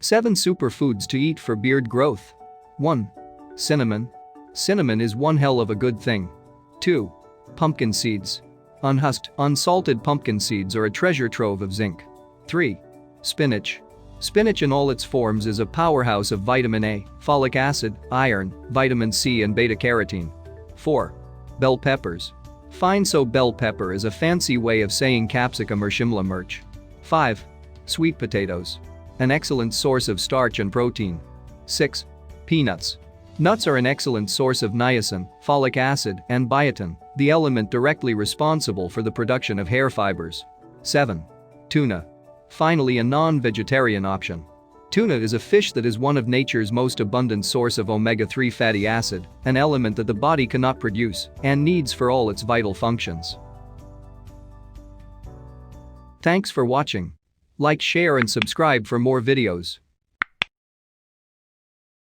7 superfoods to eat for beard growth. 1. Cinnamon. Cinnamon is one hell of a good thing. 2. Pumpkin seeds. Unhusked, unsalted pumpkin seeds are a treasure trove of zinc. 3. Spinach. Spinach in all its forms is a powerhouse of vitamin A, folic acid, iron, vitamin C and beta-carotene. 4. Bell peppers. Fine, so bell pepper is a fancy way of saying capsicum or Shimla Mirch. 5. Sweet potatoes. An excellent source of starch and protein. 6. Peanuts. Nuts are an excellent source of niacin, folic acid, and biotin, the element directly responsible for the production of hair fibers. 7. Tuna. Finally, a non-vegetarian option. Tuna is a fish that is one of nature's most abundant source of omega-3 fatty acid, an element that the body cannot produce and needs for all its vital functions. Thanks for watching. Like, share and subscribe for more videos.